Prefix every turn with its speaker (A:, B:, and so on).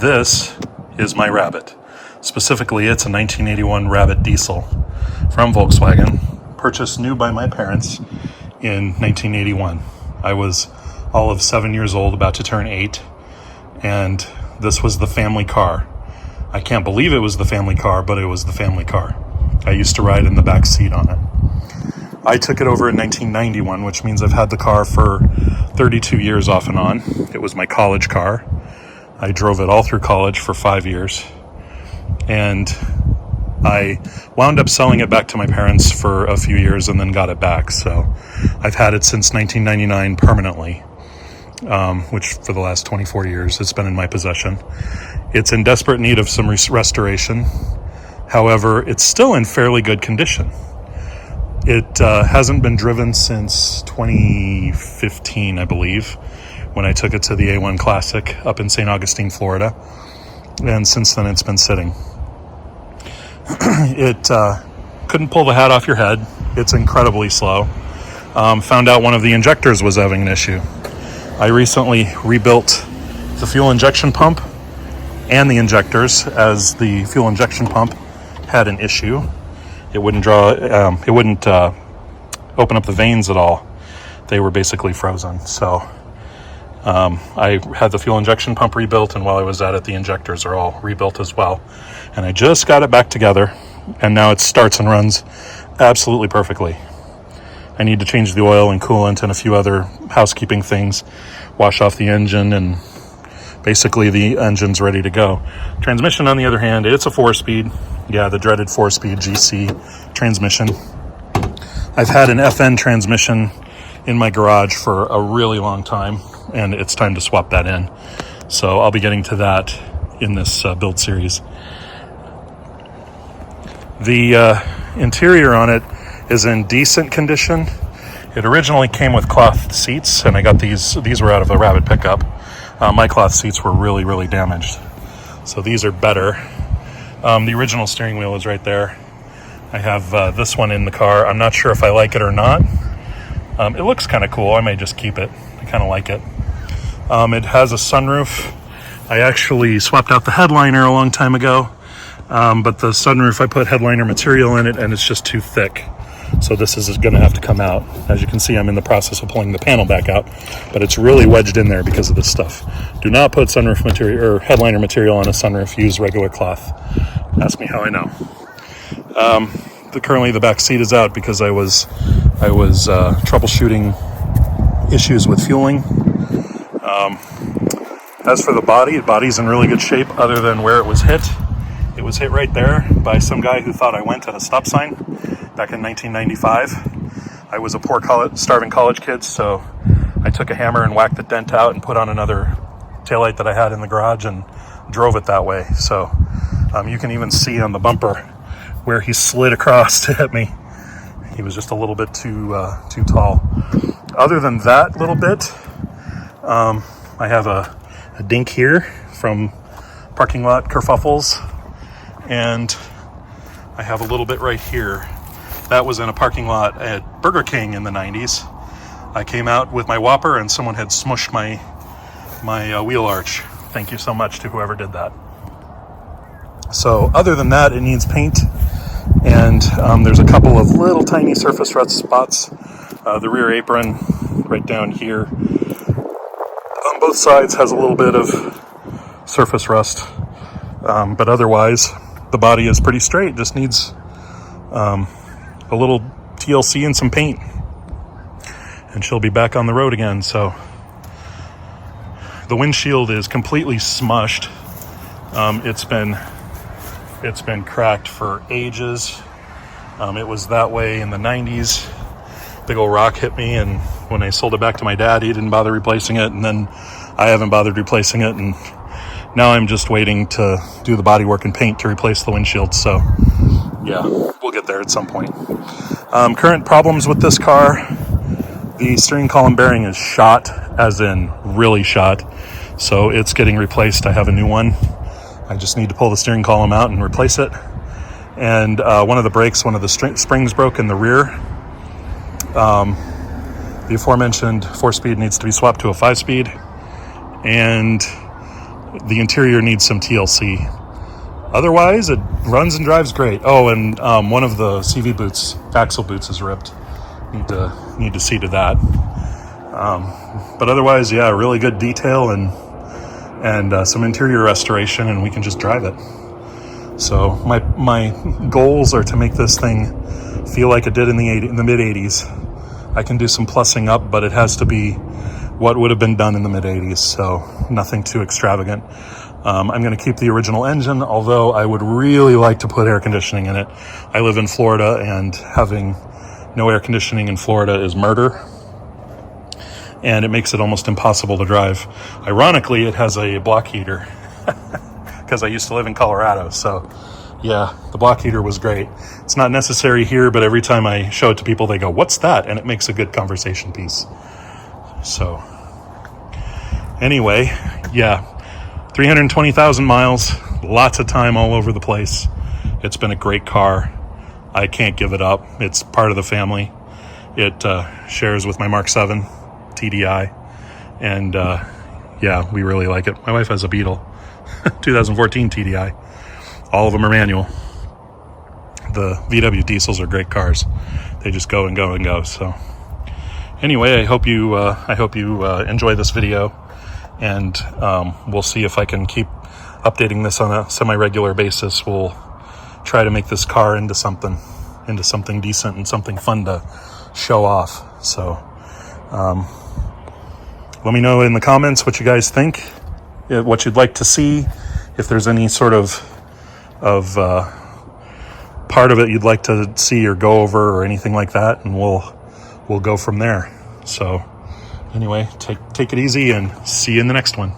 A: This is my Rabbit. Specifically, it's a 1981 Rabbit diesel from Volkswagen, purchased new by my parents in 1981. I was all of 7 years old, about to turn 8, and this was the family car. I can't believe it was the family car, but it was the family car. I used to ride in the back seat on it. I took it over in 1991, which means I've had the car for 32 years off and on. It was my college car. I drove it all through college for 5 years. And I wound up selling it back to my parents for a few years and then got it back. So I've had it since 1999 permanently, which for the last 24 years it's been in my possession. It's in desperate need of some restoration. However, it's still in fairly good condition. It hasn't been driven since 2015, I believe, when I took it to the A1 Classic up in St. Augustine, Florida. And since then, it's been sitting. It couldn't pull the hat off your head. It's incredibly slow. Found out one of the injectors was having an issue. I recently rebuilt the fuel injection pump and the injectors, as the fuel injection pump had an issue. It wouldn't open up the veins at all. They were basically frozen. So I had the fuel injection pump rebuilt, and while I was at it, the injectors are all rebuilt as well. And I just got it back together, and now it starts and runs absolutely perfectly. I need to change the oil and coolant and a few other housekeeping things, wash off the engine, and basically the engine's ready to go. Transmission, on the other hand, it's a 4-speed. Yeah, the dreaded 4-speed GC transmission. I've had an FN transmission in my garage for a really long time, and it's time to swap that in. So I'll be getting to that in this build series. The interior on it is in decent condition. It originally came with cloth seats, and I got these were out of a Rabbit pickup. My cloth seats were really, really damaged. So these are better. The original steering wheel is right there. I have this one in the car. I'm not sure if I like it or not. It looks kind of cool. I may just keep it. I kind of like it. It has a sunroof. I actually swapped out the headliner a long time ago, but the sunroof, I put headliner material in it, and it's just too thick. So this is going to have to come out. As you can see, I'm in the process of pulling the panel back out, but it's really wedged in there because of this stuff. Do not put sunroof material or headliner material on a sunroof. Use regular cloth. Ask me how I know. Currently the back seat is out because I was troubleshooting issues with fueling. As for the body's in really good shape other than where it was hit. It was hit right there by some guy who thought I went at a stop sign back in 1995. I was a poor starving college kid, so I took a hammer and whacked the dent out and put on another taillight that I had in the garage and drove it that way. So you can even see on the bumper where he slid across to hit me. He was just a little bit too tall. Other than that little bit, I have a dink here from parking lot kerfuffles, and I have a little bit right here. That was in a parking lot at Burger King in the 90s. I came out with my Whopper and someone had smushed my wheel arch. Thank you so much to whoever did that. So other than that, it needs paint, and there's a couple of little tiny surface rust spots. The rear apron right down here on both sides has a little bit of surface rust, but otherwise the body is pretty straight. Just needs a little TLC and some paint, and she'll be back on the road again. So the windshield is completely smushed. It's been cracked for ages. It was that way in the 90s. Big old rock hit me, and when I sold it back to my dad, he didn't bother replacing it, and then I haven't bothered replacing it, and now I'm just waiting to do the bodywork and paint to replace the windshield. So yeah, we'll get there at some point. Current problems with this car: the steering column bearing is shot, as in really shot, so it's getting replaced. I have a new one. I just need to pull the steering column out and replace it. And one of the brakes, one of the springs broke in the rear. The aforementioned 4-speed needs to be swapped to a 5-speed. And The interior needs some TLC. Otherwise, it runs and drives great. Oh, and one of the CV boots, axle boots, is ripped. Need to see to that. But otherwise, yeah, really good detail and some interior restoration, and we can just drive it. So my goals are to make this thing feel like it did in the mid 80s. I can do some plussing up, but it has to be what would have been done in the mid 80s. So nothing too extravagant. I'm going to keep the original engine, although I would really like to put air conditioning in it. I live in Florida, and having no air conditioning in Florida is murder. And it makes it almost impossible to drive. Ironically, it has a block heater because I used to live in Colorado. So yeah, the block heater was great. It's not necessary here, but every time I show it to people, they go, "What's that?" And it makes a good conversation piece. So anyway, yeah, 320,000 miles, lots of time all over the place. It's been a great car. I can't give it up. It's part of the family. It shares with my Mark 7 TDI, and yeah, we really like it. My wife has a Beetle 2014 TDI. All of them are manual. The VW diesels are great cars. They just go and go and go. So anyway, I hope you enjoy this video, and we'll see if I can keep updating this on a semi-regular basis. We'll try to make this car into something decent and something fun to show off. So let me know in the comments what you guys think, what you'd like to see, if there's any sort of part of it you'd like to see or go over or anything like that, and we'll go from there. So anyway, take it easy, and see you in the next one.